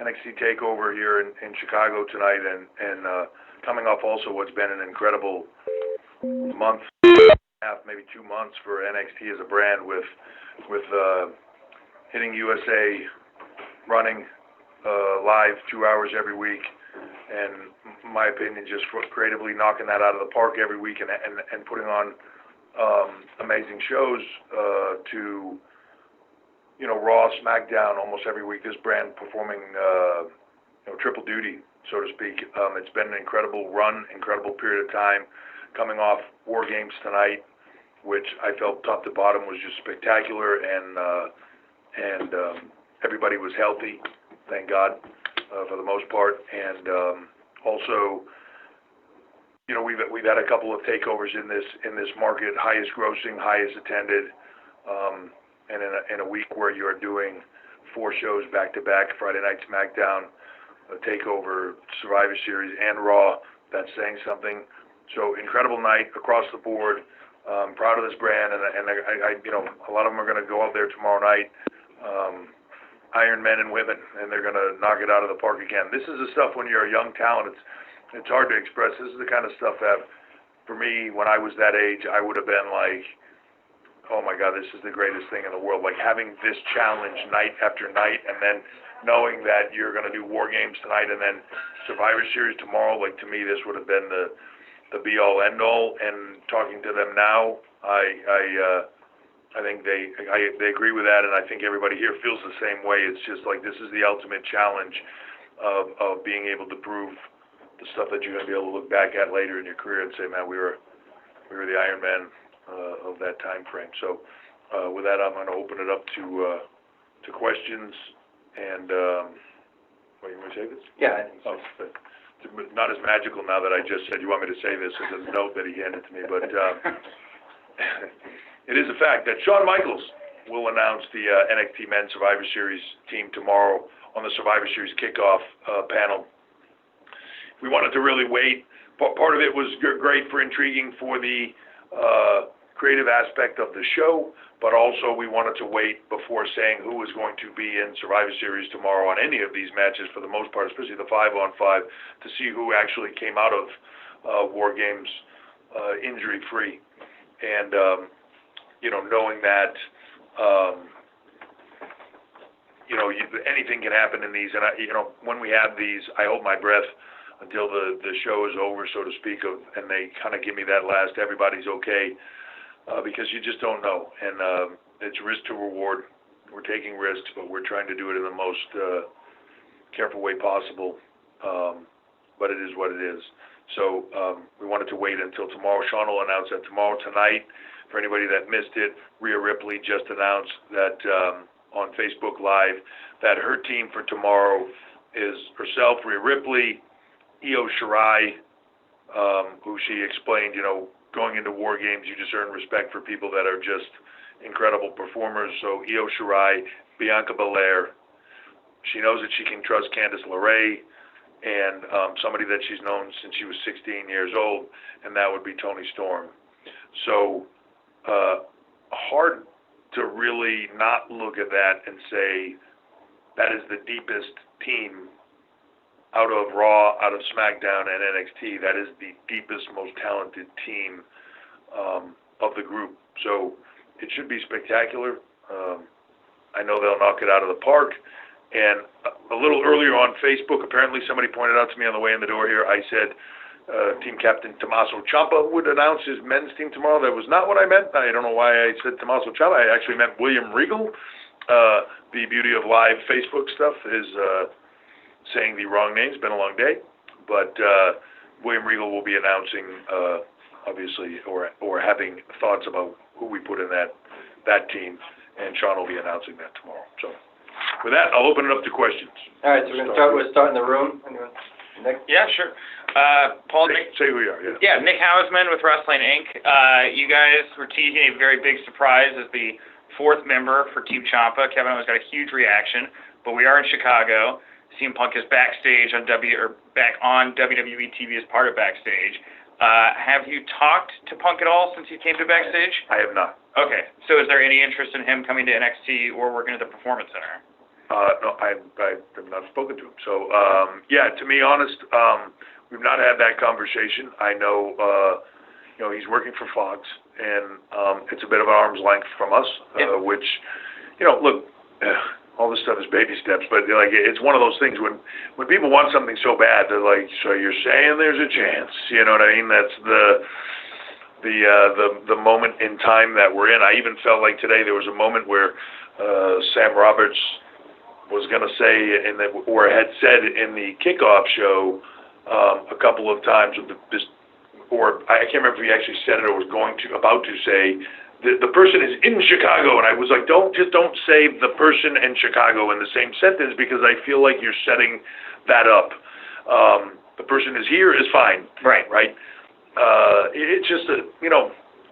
NXT Takeover here in Chicago tonight, and coming off also what's been an incredible month, half, maybe 2 months for NXT as a brand with hitting USA, running live 2 hours every week, and in my opinion, just creatively knocking that out of the park every week, and putting on amazing shows to, you know, Raw, SmackDown almost every week. This brand performing, triple duty, so to speak. It's been an incredible run, incredible period of time. Coming off Wargames tonight, which I felt top to bottom was just spectacular, and everybody was healthy, thank God, for the most part. And also, you know, we've had a couple of takeovers in this market, highest grossing, highest attended, and in a week where you are doing 4 shows back to back, Friday Night SmackDown, a Takeover, Survivor Series, and Raw, that's saying something. So incredible night across the board. Proud of this brand, and I you know, a lot of them are going to go out there tomorrow night, Iron Men and women, and they're going to knock it out of the park again. This is the stuff when you're a young talent. It's hard to express. This is the kind of stuff that, for me, when I was that age, I would have been like, oh my God, this is the greatest thing in the world. Like having this challenge night after night, and then knowing that you're going to do War Games tonight and then Survivor Series tomorrow. Like, to me, this would have been the be all end all. And talking to them now, I think they agree with that, and I think everybody here feels the same way. It's just like this is the ultimate challenge of being able to prove the stuff that you're going to be able to look back at later in your career and say, man, we were the Iron Man of that time frame. So with that, I'm going to open it up to questions. And what, you want me to say this? Yeah. It's not as magical now that I just said you want me to say this as a note that he handed to me, but it is a fact that Shawn Michaels will announce the NXT Men's Survivor Series team tomorrow on the Survivor Series kickoff panel. We wanted to really wait. Part of it was great for intriguing for the creative aspect of the show, but also we wanted to wait before saying who was going to be in Survivor Series tomorrow on any of these matches, for the most part, especially the 5-on-5, to see who actually came out of War Games injury-free. And, you know, knowing that, you know, anything can happen in these. And, you know, when we have these, I hold my breath until the show is over, so to speak, and they kind of give me that last everybody's okay, because you just don't know. And it's risk to reward. We're taking risks, but we're trying to do it in the most careful way possible. But it is what it is. So we wanted to wait until tomorrow. Shawn will announce that tomorrow. Tonight, for anybody that missed it, RHEA Ripley just announced that on Facebook Live that her team for tomorrow is herself, RHEA Ripley, Io Shirai, who she explained, you know, going into War Games, you just earn respect for people that are just incredible performers. So Io Shirai, Bianca Belair, she knows that she can trust Candice LeRae, and somebody that she's known since she was 16 years old, and that would be Toni Storm. So hard to really not look at that and say that is the deepest team out of Raw, out of SmackDown, and NXT. That is the deepest, most talented team of the group. So it should be spectacular. I know they'll knock it out of the park. And a little earlier on Facebook, apparently somebody pointed out to me on the way in the door here, I said Team Captain Tommaso Ciampa would announce his men's team tomorrow. That was not what I meant. I don't know why I said Tommaso Ciampa. I actually meant William Regal. The beauty of live Facebook stuff is saying the wrong name. It's been a long day. But William Regal will be announcing, obviously, or having thoughts about who we put in that team. And Shawn will be announcing that tomorrow. So with that, I'll open it up to questions. All right, so we're going to start in the room. Nick? Yeah, sure. Paul, say who you are. Yeah, Nick Hausman with Wrestling Inc. You guys were teasing a very big surprise as the 4th member for Team Ciampa. Kevin Owens got a huge reaction, but we are in Chicago. CM Punk is backstage on back on WWE TV as part of Backstage. Have you talked to Punk at all since he came to Backstage? I have not. Okay, so is there any interest in him coming to NXT or working at the Performance Center? No, I have not spoken to him. So, yeah, to be honest, we've not had that conversation. I know, he's working for Fox, and it's a bit of an arm's length from us, which, look, all this stuff is baby steps, but like it's one of those things when people want something so bad, they're like, so you're saying there's a chance, you know what I mean? That's the moment in time that we're in. I even felt like today there was a moment where Sam Roberts was going to say or had said in the kickoff show a couple of times or I can't remember if he actually said it or was about to say the person is in Chicago, and I was like, don't say the person in Chicago in the same sentence, because I feel like you're setting that up. The person is here is fine. Right. It's just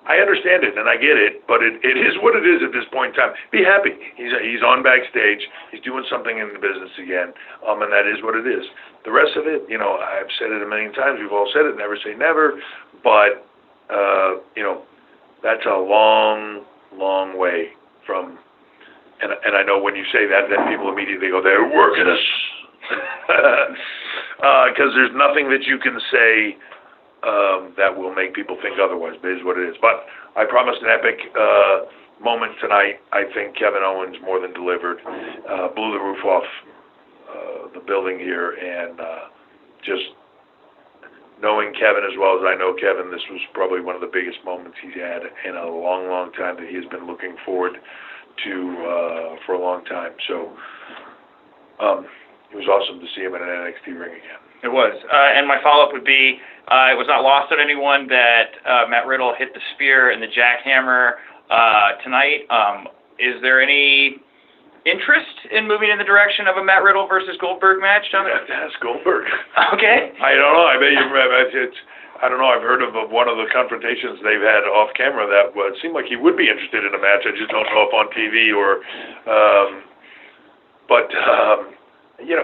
I understand it and I get it, but it is what it is at this point in time. Be happy. He's on backstage. He's doing something in the business again, and that is what it is. The rest of it, I've said it a million times. We've all said it. Never say never. But that's a long, long way from. And I know when you say that, then people immediately go, "They're working us," because there's nothing that you can say that will make people think otherwise. But it is what it is. But I promised an epic moment tonight. I think Kevin Owens more than delivered. Blew the roof off the building here, and just knowing Kevin as well as I know Kevin, this was probably one of the biggest moments he's had in a long, long time that he has been looking forward to for a long time. So it was awesome to see him in an NXT ring again. It was. And my follow-up would be, it was not lost on anyone that Matt Riddle hit the spear and the jackhammer tonight. Is there any interest in moving in the direction of a Matt Riddle versus Goldberg match? You have to ask Goldberg. Okay. I don't know. I bet you. I don't know. I've heard of one of the confrontations they've had off camera that seemed like he would be interested in a match. I just don't know if on TV or.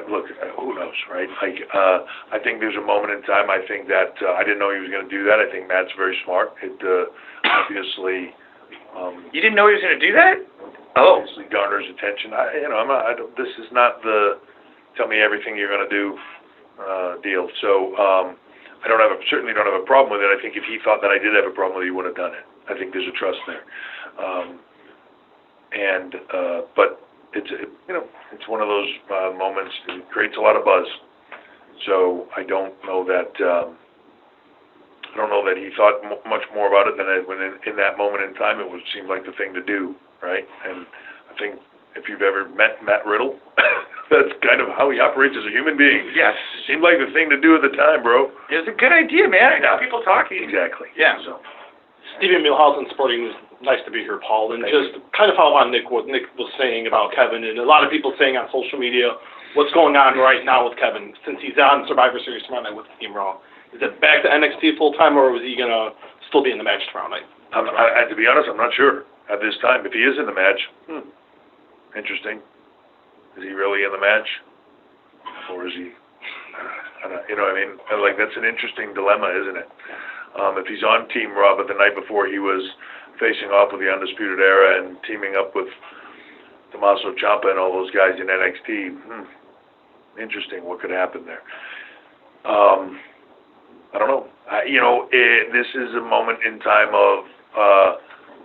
Look, who knows, right? Like, I think there's a moment in time. I think that I didn't know he was going to do that. I think Matt's very smart. It obviously. You didn't know he was going to do that? Oh. Obviously garners attention. This is not the tell me everything you're going to do deal. So I certainly don't have a problem with it. I think if he thought that I did have a problem with it, he would have done it. I think there's a trust there. But it's one of those moments. It creates a lot of buzz. So I don't know that he thought much more about it than when in that moment in time it seemed like the thing to do, right? And I think if you've ever met Matt Riddle, that's kind of how he operates as a human being. Yes. Seemed like the thing to do at the time, bro. It was a good idea, man. I got people talking. Exactly. Yeah. So. Stephen Milhausen Sporting News. Nice to be here, Paul. And just kind of follow on what Nick was saying about Kevin, and a lot of people saying on social media what's going on right now with Kevin since he's on Survivor Series tomorrow night with Team Raw. Is it back to NXT full time, or was he gonna still be in the match tomorrow night? To be honest, I'm not sure at this time. If he is in the match, interesting. Is he really in the match, or is he? You know what I mean? Like, that's an interesting dilemma, isn't it? If he's on Team Raw, but the night before he was facing off with the Undisputed Era and teaming up with Tommaso Ciampa and all those guys in NXT, interesting. What could happen there? I don't know. This is a moment in time of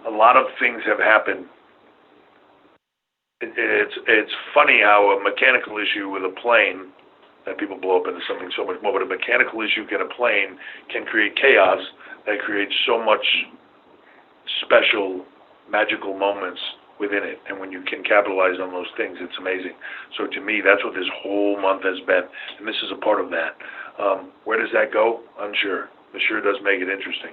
a lot of things have happened. It's funny how a mechanical issue with a plane that people blow up into something so much more, but a mechanical issue in a plane can create chaos that creates so much special, magical moments within it. And when you can capitalize on those things, it's amazing. So to me, that's what this whole month has been, and this is a part of that. Where does that go? Unsure. It sure does make it interesting.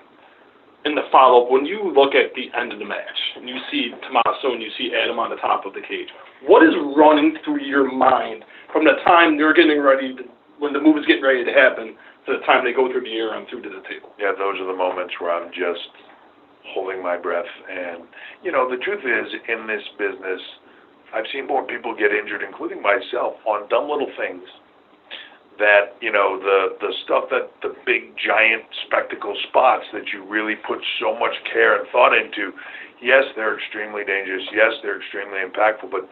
In the follow-up, when you look at the end of the match, and you see Tommaso and you see Adam on the top of the cage, what is running through your mind from the time they're getting ready, when the move is getting ready to happen, to the time they go through the air and through to the table? Yeah, those are the moments where I'm just holding my breath. And, the truth is, in this business, I've seen more people get injured, including myself, on dumb little things that, the stuff that the big, giant spectacle spots that you really put so much care and thought into, yes, they're extremely dangerous. Yes, they're extremely impactful. But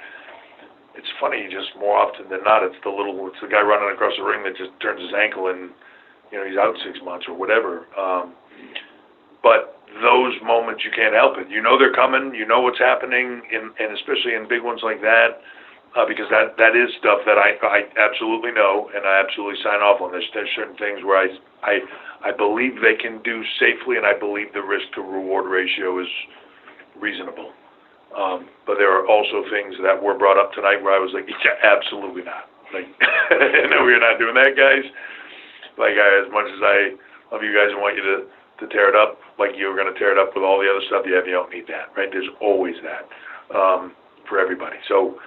it's funny, just more often than not, it's the guy running across the ring that just turns his ankle and, you know, he's out 6 months or whatever. But those moments, you can't help it. You know they're coming. You know what's happening, and especially in big ones like that, because that is stuff that I absolutely know, and I absolutely sign off on. There's certain things where I believe they can do safely, and I believe the risk-to-reward ratio is reasonable. But there are also things that were brought up tonight where I was like, yeah, absolutely not. Like, no, we're not doing that, guys. Like, as much as I love you guys and want you to tear it up, like you were going to tear it up with all the other stuff, you don't need that, right? There's always that for everybody. So,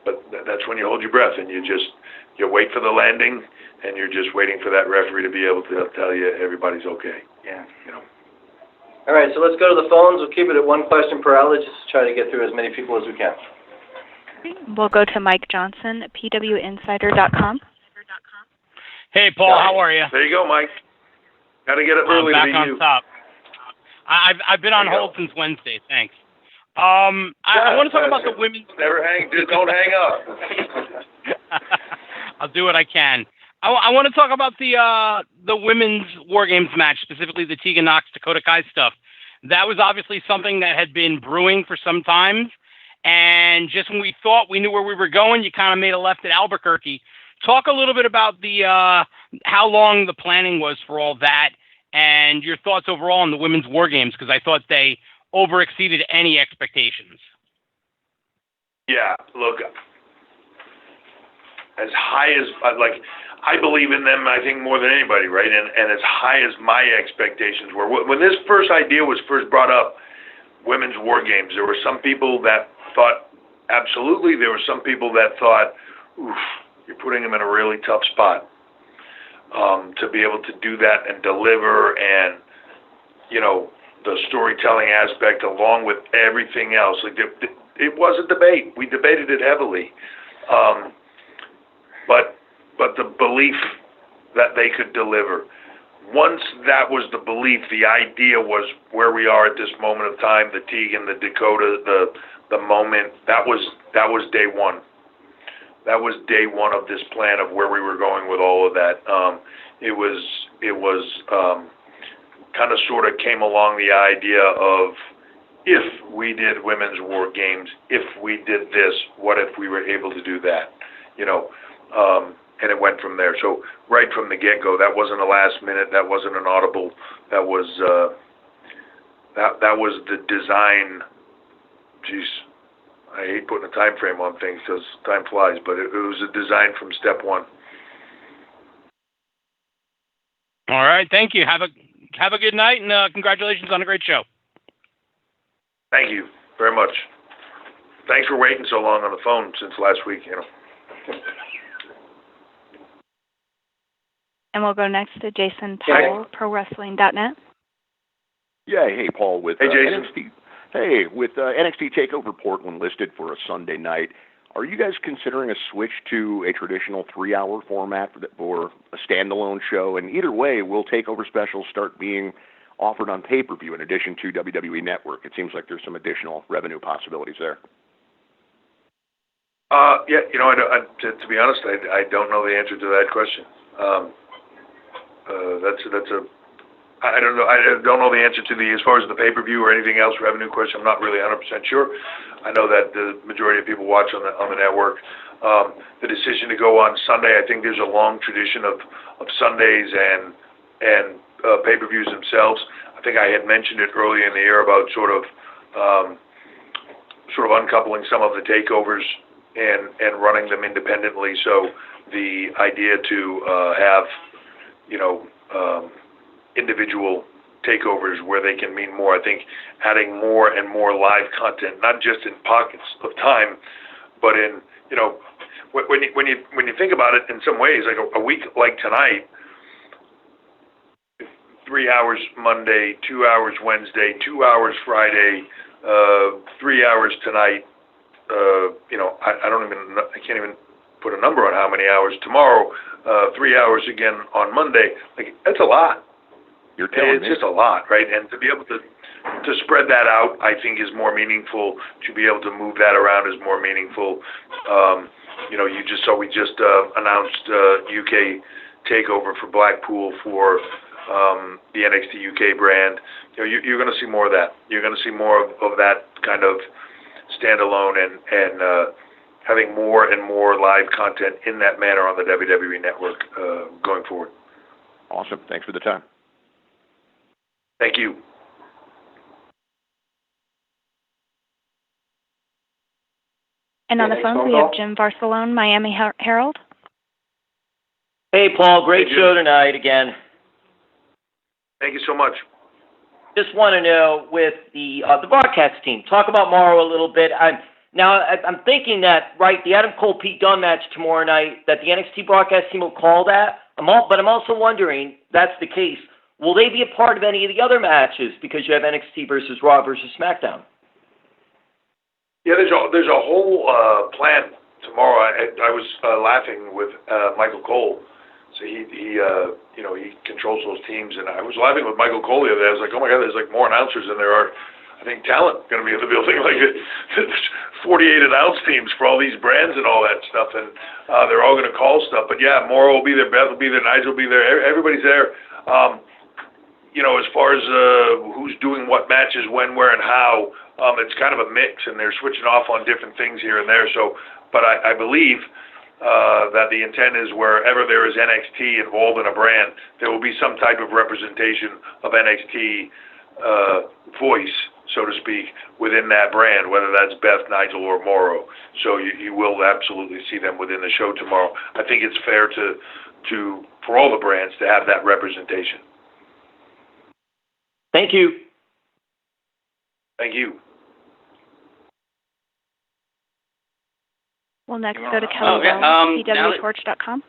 but that's when you hold your breath and you wait for the landing, and you're just waiting for that referee to be able to tell you everybody's okay. Yeah. You know. All right, so let's go to the phones. We'll keep it at one question per outlet, just to try to get through as many people as we can. We'll go to Mike Johnson, pwinsider.com. Hey, Paul, how are you? There you go, Mike. Got to get up early to back be on you. top. I've been on hold since Wednesday. Thanks. I want to talk about the women's. Just don't hang up. I'll do what I can. I want to talk about the women's Wargames match, specifically the Tegan Knox Dakota Kai stuff. That was obviously something that had been brewing for some time, and just when we thought we knew where we were going, you kind of made a left at Albuquerque. Talk a little bit about the how long the planning was for all that, and your thoughts overall on the women's Wargames, because I thought they overexceeded any expectations. Yeah, look, as high as, I believe in them, I think, more than anybody, right? And as high as my expectations were. When this first idea was first brought up, women's Wargames, there were some people that thought, absolutely. There were some people that thought, oof, you're putting them in a really tough spot to be able to do that and deliver, and, you know, the storytelling aspect along with everything else. Like, it was a debate. We debated it heavily. But the belief that they could deliver. Once that was the belief, the idea was where we are at this moment of time, the Tegan, the Dakota, the moment, that was day one. That was day one of this plan of where we were going with all of that. It was kind of sort of came along the idea of, if we did women's war games, if we did this, what if we were able to do that? You know, and it went from there. So right from the get-go, that wasn't a last minute, that wasn't an audible, that was that was the design. Geez, I hate putting a time frame on things because time flies, but it was a design from step one. All right, thank you. Have a good night, and congratulations on a great show. Thank you very much. Thanks for waiting so long on the phone since last week, you know. And we'll go next to Jason Powell, ProWrestling.net. Yeah, hey, Paul, with hey, Jason. NXT Takeover Portland listed for a Sunday night, are you guys considering a switch to a traditional 3-hour format for a standalone show? And either way, will Takeover specials start being offered on pay-per-view in addition to WWE Network? It seems like there's some additional revenue possibilities there. Yeah, you know, to be honest, I don't know the answer to that question. I don't know. I don't know the answer to as far as the pay-per-view or anything else revenue question. I'm not really 100% sure. I know that the majority of people watch on the network. The decision to go on Sunday, I think there's a long tradition of Sundays and pay-per-views themselves. I think I had mentioned it earlier in the year about sort of uncoupling some of the takeovers and running them independently. So the idea to have, you know, individual takeovers where they can mean more. I think adding more and more live content, not just in pockets of time, but in, you know, when you think about it in some ways, like a week like tonight, 3 hours Monday, 2 hours Wednesday, 2 hours Friday, 3 hours tonight. You know, I can't even put a number on how many hours tomorrow. 3 hours again on Monday. Like, that's a lot. You're telling me. It's just a lot, right? And to be able to to spread that out, I think, is more meaningful. To be able to move that around is more meaningful. We just announced UK Takeover for Blackpool for the NXT UK brand. You're going to see more of that. You're going to see more of that kind of standalone and having more and more live content in that manner on the WWE Network going forward. Awesome. Thanks for the time. Thank you. And on the phone, we have Jim Barcelone, Miami Herald. Hey, Paul, great show tonight again. Thank you so much. Just want to know, with the broadcast team, talk about Morrow a little bit. I'm thinking that, right, the Adam Cole-Pete Dunne match tomorrow night, that the NXT broadcast team will call that. But I'm also wondering, if that's the case, will they be a part of any of the other matches because you have NXT versus Raw versus SmackDown? Yeah, there's a whole plan tomorrow. I was laughing with Michael Cole. So he controls those teams, and I was laughing with Michael Cole the other day. I was like, oh my God, there's like more announcers than there are, I think, talent going to be in the building. Like there's 48 announce teams for all these brands and all that stuff, and they're all going to call stuff. But yeah, Morrow will be there, Beth will be there, Nigel will be there, everybody's there. As far as who's doing what matches, when, where, and how, it's kind of a mix, and they're switching off on different things here and there. So, but I believe that the intent is wherever there is NXT involved in a brand, there will be some type of representation of NXT voice, so to speak, within that brand, whether that's Beth, Nigel, or Morrow. So you will absolutely see them within the show tomorrow. I think it's fair for all the brands to have that representation. Thank you. Thank you. We'll next go to Kelly Rowan, PWTorch.com.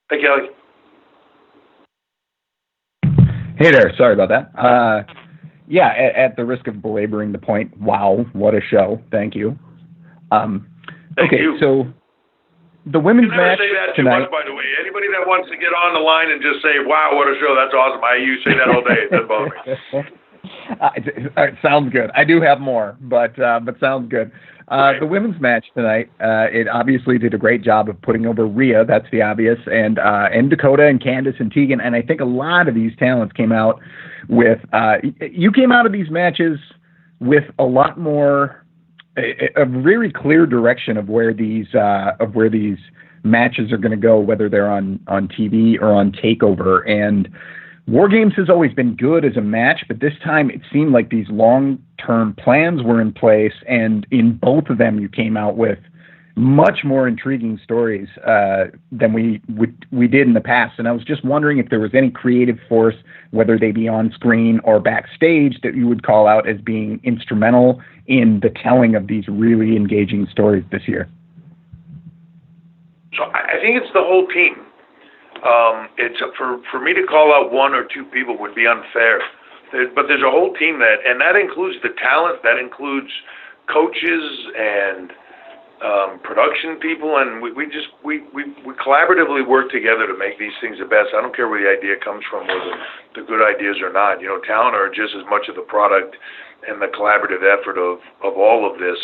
Hey, Kelly. Hey there. Sorry about that. At the risk of belaboring the point, wow, what a show. Thank you. Thank you. So the women's match tonight. You never say that too tonight, much, by the way. Anybody that wants to get on the line and just say, wow, what a show, that's awesome. You say that all day. It doesn't bother me. It sounds good. I do have more, but sounds good. The women's match tonight, it obviously did a great job of putting over RHEA, that's the obvious, and Dakota and Candice and Tegan, and I think a lot of these talents came out with, you came out of these matches with a lot more, a very clear direction of where these matches are going to go, whether they're on TV or on TakeOver. And Wargames has always been good as a match, but this time it seemed like these long-term plans were in place, and in both of them you came out with much more intriguing stories than we did in the past. And I was just wondering if there was any creative force, whether they be on screen or backstage, that you would call out as being instrumental in the telling of these really engaging stories this year. So I think it's the whole team. It's for me to call out one or two people would be unfair. But there's a whole team and that includes the talent, that includes coaches and production people, and we collaboratively work together to make these things the best. I don't care where the idea comes from, whether the good ideas or not. Talent are just as much of the product and the collaborative effort of all of this,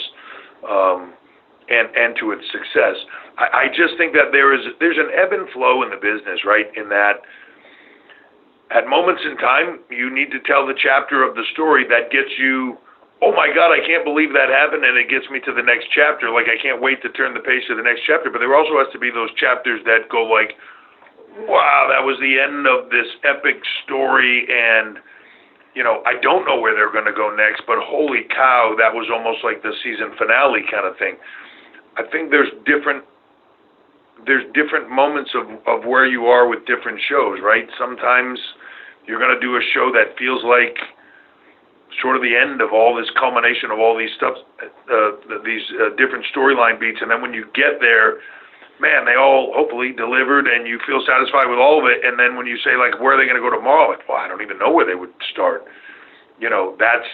and to its success. I just think that there's an ebb and flow in the business, right? In that, at moments in time, you need to tell the chapter of the story that gets you, oh my God, I can't believe that happened, and it gets me to the next chapter. Like, I can't wait to turn the page to the next chapter. But there also has to be those chapters that go like, wow, that was the end of this epic story, and I don't know where they're going to go next, but holy cow, that was almost like the season finale kind of thing. I think there's different moments of where you are with different shows, right? Sometimes you're going to do a show that feels like sort of the end of all this culmination of all these different storyline beats, and then when you get there, man, they all hopefully delivered, and you feel satisfied with all of it. And then when you say, like, where are they going to go tomorrow? Like, well, I don't even know where they would start. That's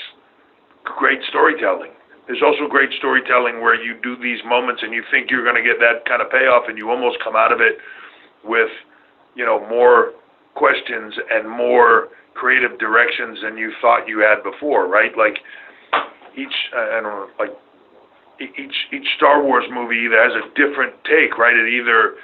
great storytelling. There's also great storytelling where you do these moments and you think you're going to get that kind of payoff, and you almost come out of it with, more questions and more creative directions than you thought you had before, right? Like each Star Wars movie either has a different take, right? It either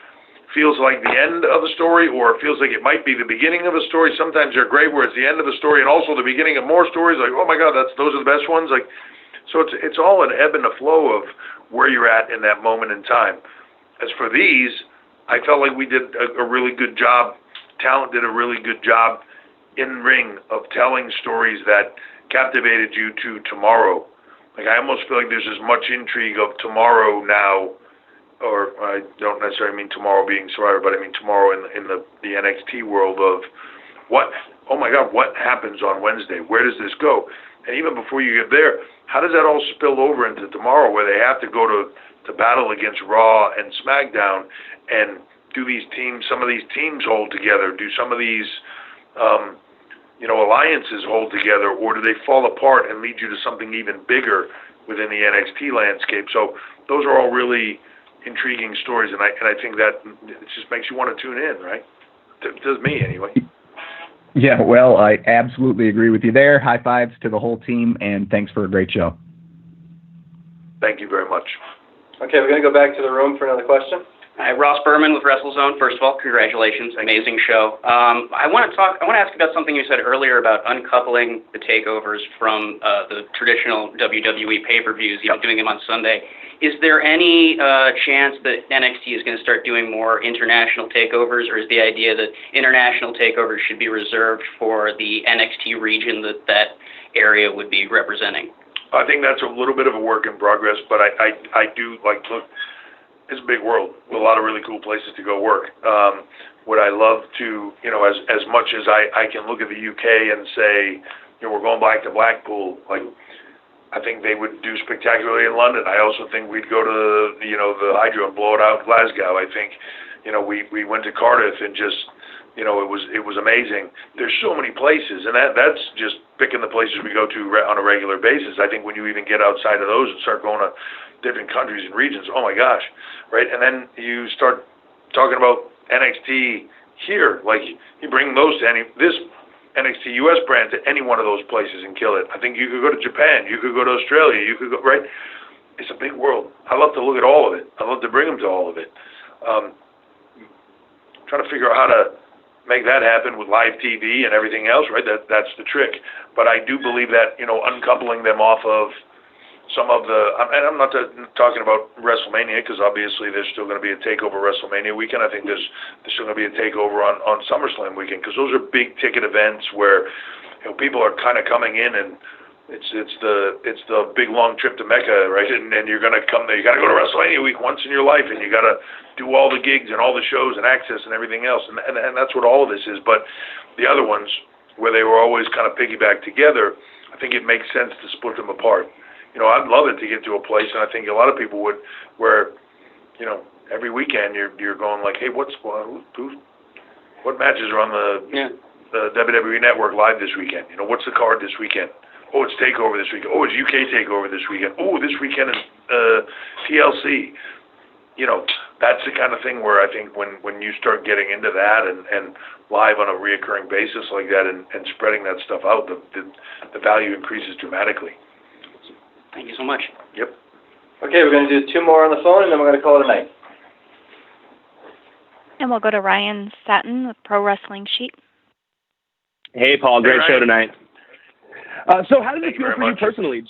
feels like the end of a story or it feels like it might be the beginning of a story. Sometimes they're great where it's the end of a story and also the beginning of more stories, like, oh my God, those are the best ones. Like, so it's all an ebb and a flow of where you're at in that moment in time. As for these, I felt like we did a really good job. Talent did a really good job in ring of telling stories that captivated you to tomorrow. Like, I almost feel like there's as much intrigue of tomorrow now, or I don't necessarily mean tomorrow being Survivor, but I mean tomorrow in the NXT world of oh my God, what happens on Wednesday? Where does this go? And even before you get there, how does that all spill over into tomorrow where they have to go to battle against Raw and SmackDown, and do these teams, some of these teams hold together? Do some of these, alliances hold together, or do they fall apart and lead you to something even bigger within the NXT landscape? So those are all really intriguing stories, and I think that it just makes you want to tune in, right? It does me anyway. Yeah, well, I absolutely agree with you there. High fives to the whole team, and thanks for a great show. Thank you very much. Okay, we're going to go back to the room for another question. Hi, Ross Berman with WrestleZone. First of all, congratulations, amazing show. I want to ask about something you said earlier about uncoupling the takeovers from the traditional WWE pay-per-views, doing them on Sunday. Is there any chance that NXT is going to start doing more international takeovers, or is the idea that international takeovers should be reserved for the NXT region that area would be representing? I think that's a little bit of a work in progress, but I do like, look, it's a big world with a lot of really cool places to go work. Would I love to, as much as I can look at the UK and say, we're going back to Blackpool, like, I think they would do spectacularly in London. I also think we'd go to, the Hydro and blow it out in Glasgow. I think, we went to Cardiff and just, it was amazing. There's so many places, and that's just picking the places we go to on a regular basis. I think when you even get outside of those and start going to different countries and regions, oh my gosh, right? And then you start talking about NXT here, like you bring those to this NXT US brand to any one of those places and kill it. I think you could go to Japan, you could go to Australia, you could go, right? It's a big world. I love to look at all of it. I love to bring them to all of it. Trying to figure out how to make that happen with live TV and everything else, right? That's the trick. But I do believe that, uncoupling them off of some of the, and I'm not talking about WrestleMania, because obviously there's still going to be a TakeOver WrestleMania weekend. I think there's still going to be a TakeOver on SummerSlam weekend, because those are big ticket events where people are kind of coming in, and it's the big long trip to Mecca, right? And you're going to come there. You got to go to WrestleMania week once in your life, and you got to do all the gigs and all the shows and access and everything else, and that's what all of this is. But the other ones, where they were always kind of piggybacked together, I think it makes sense to split them apart. I'd love it to get to a place, and I think a lot of people would, where, every weekend you're going like, hey, what matches are on the WWE Network live this weekend? What's the card this weekend? Oh, it's TakeOver this weekend. Oh, it's UK TakeOver this weekend. Oh, this weekend is TLC. That's the kind of thing where I think when you start getting into that and live on a reoccurring basis like that and spreading that stuff out, the value increases dramatically. Thank you so much. Yep. Okay, we're going to do two more on the phone, and then we're going to call it a night. And we'll go to Ryan Satin with Pro Wrestling Sheet. Hey, Paul, great show tonight. So how does it feel for you personally?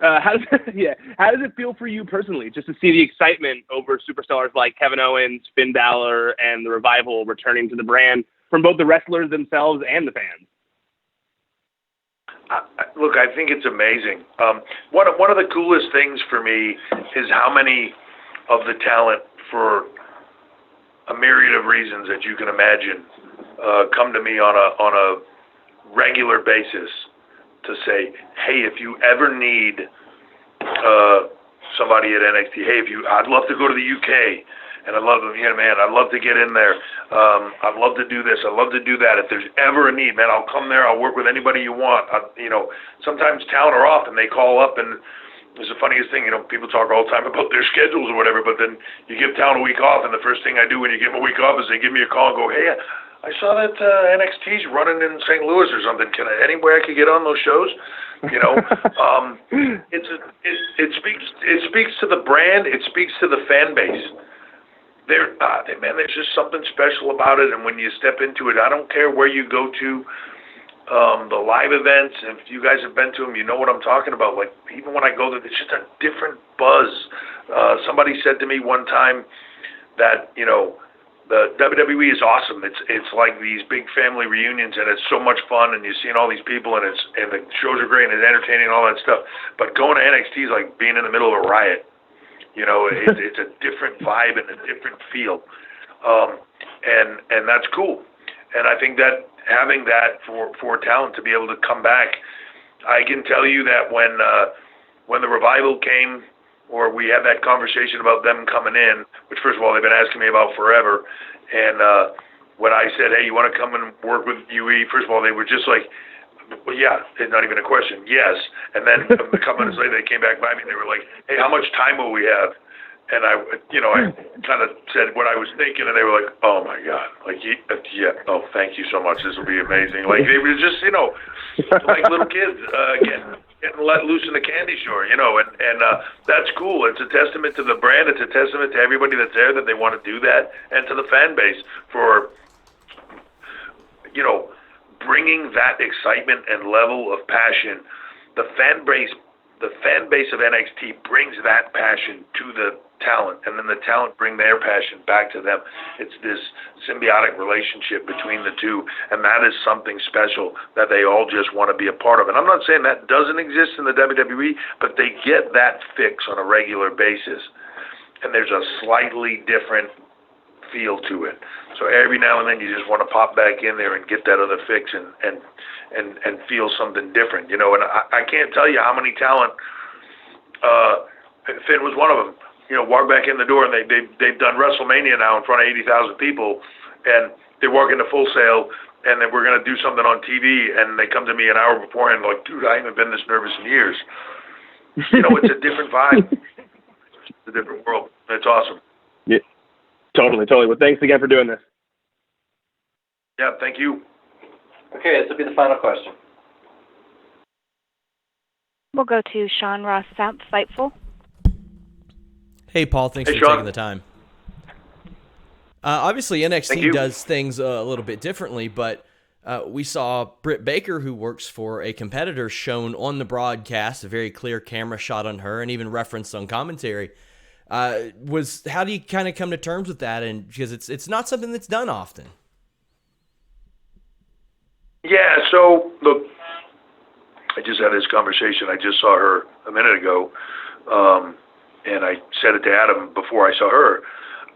How does it feel for you personally just to see the excitement over superstars like Kevin Owens, Finn Balor, and the Revival returning to the brand from both the wrestlers themselves and the fans? Look, I think it's amazing. One of the coolest things for me is how many of the talent, for a myriad of reasons that you can imagine, come to me on a regular basis to say, hey, if you ever need somebody at NXT, hey, I'd love to go to the UK. And I'd love to get in there. I'd love to do this. I'd love to do that. If there's ever a need, man, I'll come there. I'll work with anybody you want. Sometimes talent are off and they call up, and it's the funniest thing. People talk all the time about their schedules or whatever, but then you give talent a week off, and the first thing I do when you give them a week off is they give me a call and go, hey, I saw that NXT's running in St. Louis or something. Any way I could get on those shows? You know, it speaks to the brand. It speaks to the fan base. Man, there's just something special about it. And when you step into it, I don't care where you go to, the live events. If you guys have been to them, you know what I'm talking about. Like, even when I go there, it's just a different buzz. Somebody said to me one time that, you know, the WWE is awesome. It's like these big family reunions, and it's so much fun, and you're seeing all these people, and the shows are great, and it's entertaining, and all that stuff. But going to NXT is like being in the middle of a riot. You know, it's a different vibe and a different feel, and that's cool. And I think that having that for talent to be able to come back, I can tell you that when the revival came, or we had that conversation about them coming in, which first of all they've been asking me about forever, and when I said, hey, you want to come and work with UE, first of all they were just like, well, yeah, it's not even a question, yes. And then a couple minutes later they came back by me and they were like, hey, how much time will we have? And I kind of said what I was thinking, and they were like, oh my God, like, yeah, oh, thank you so much, this will be amazing. Like, they were just, you know, like little kids getting let loose in the candy store, you know, and that's cool. It's a testament to the brand. It's a testament to everybody that's there that they want to do that, and to the fan base for, you know, bringing that excitement and level of passion. The fan base of NXT brings that passion to the talent, and then the talent bring their passion back to them. It's this symbiotic relationship between the two, and that is something special that they all just want to be a part of. And I'm not saying that doesn't exist in the WWE, but they get that fix on a regular basis, and there's a slightly different feel to it. So every now and then you just want to pop back in there and get that other fix and feel something different, you know. And I can't tell you how many talent, Finn was one of them, you know, walk back in the door, and they've done WrestleMania now in front of 80,000 people, and they walk into Full Sail, and then we're going to do something on TV, and they come to me an hour beforehand like, dude, I haven't been this nervous in years. You know, it's a different vibe. It's a different world. It's awesome. Yeah, totally. Well, thanks again for doing this. Yeah, thank you. Okay, this will be the final question. We'll go to Sean Ross Sapp, Fightful. Hey, Paul, thanks for taking the time. Obviously, NXT does things a little bit differently, but we saw Britt Baker, who works for a competitor, shown on the broadcast, a very clear camera shot on her, and even referenced on commentary. How do you kind of come to terms with that? And because it's not something that's done often. Yeah, so look, I just had this conversation. I just saw her a minute ago, and I said it to Adam before I saw her.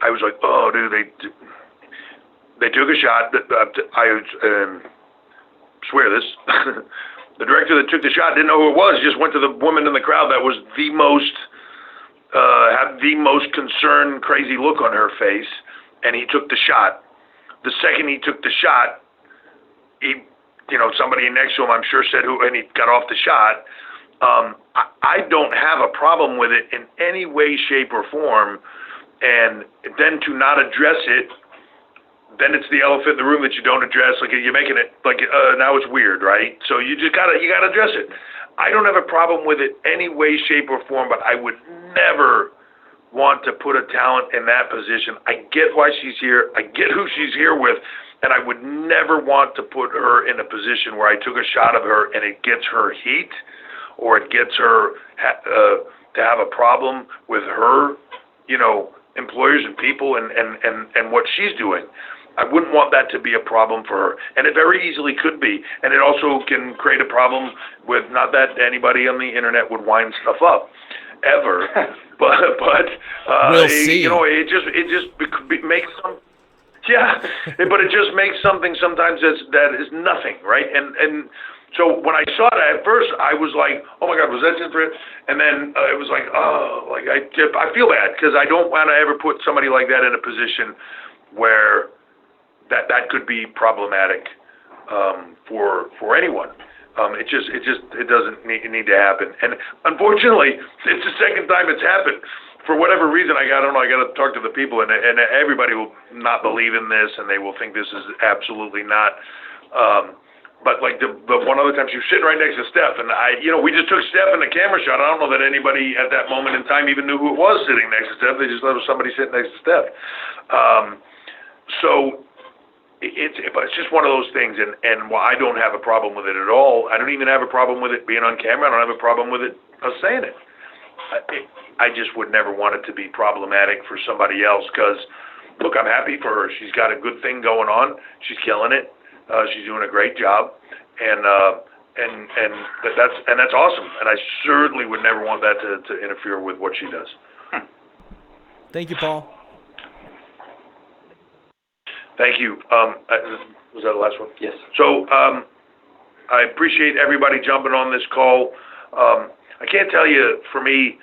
I was like, oh, dude, they took a shot. I swear this. The director that took the shot didn't know who it was. Just went to the woman in the crowd that was the most had the most concerned, crazy look on her face, and he took the shot. The second he took the shot, somebody next to him, I'm sure, said who, and he got off the shot. I don't have a problem with it in any way, shape, or form. And then to not address it, then it's the elephant in the room that you don't address. Like, you're making it like now it's weird, right? So you gotta address it. I don't have a problem with it any way, shape, or form, but I would never want to put a talent in that position. I get why she's here. I get who she's here with. And I would never want to put her in a position where I took a shot of her and it gets her heat, or it gets her to have a problem with her, employers and people and what she's doing. I wouldn't want that to be a problem for her. And it very easily could be. And it also can create a problem with, not that anybody on the internet would wind stuff up, ever, but we'll see. It just makes some. Yeah, but it just makes something sometimes that is nothing, right? And so when I saw that at first, I was like, oh my God, was that just for it? And then it was like, oh, like I feel bad because I don't want to ever put somebody like that in a position where that could be problematic for anyone. It doesn't need to happen. And unfortunately, it's the second time it's happened. for whatever reason, I don't know, I got to talk to the people, and everybody will not believe in this, and they will think this is absolutely not. But like the one other time, she was sitting right next to Steph, and we just took Steph in the camera shot. I don't know that anybody at that moment in time even knew who it was sitting next to Steph. They just thought it was somebody sitting next to Steph. So it's just one of those things, and while I don't have a problem with it at all, I don't even have a problem with it being on camera. I don't have a problem with us saying it. I just would never want it to be problematic for somebody else, because, look, I'm happy for her. She's got a good thing going on. She's killing it. She's doing a great job, and that's awesome. And I certainly would never want that to interfere with what she does. Thank you, Paul. Thank you. Was that the last one? Yes. So I appreciate everybody jumping on this call. I can't tell you, for me,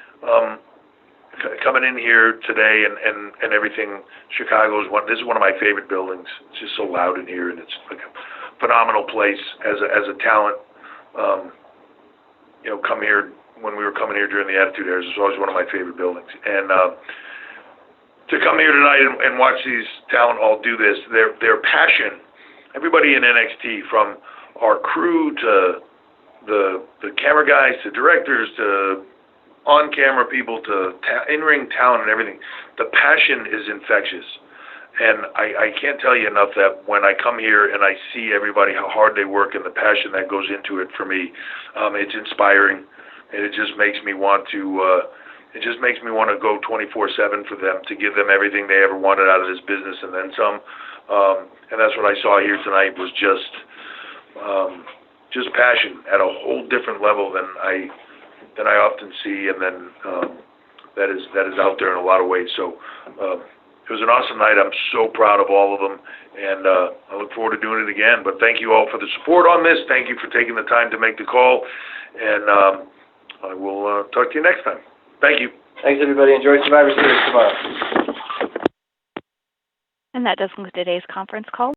coming in here today and everything, this is one of my favorite buildings. It's just so loud in here, and it's like a phenomenal place as a talent. Come here when we were coming here during the Attitude Era. It's always one of my favorite buildings, and to come here tonight and watch these talent all do this, their passion. Everybody in NXT, from our crew to the camera guys to directors to on-camera people to in-ring talent and everything, the passion is infectious. And I can't tell you enough that when I come here and I see everybody, how hard they work and the passion that goes into it, for me, it's inspiring, and it just makes me want to go 24/7 for them, to give them everything they ever wanted out of this business and then some. And that's what I saw here tonight, was just passion at a whole different level than I often see, and then that is out there in a lot of ways. So it was an awesome night. I'm so proud of all of them, and I look forward to doing it again. But thank you all for the support on this. Thank you for taking the time to make the call, and I will talk to you next time. Thank you. Thanks, everybody. Enjoy Survivor Series tomorrow. And that does conclude today's conference call.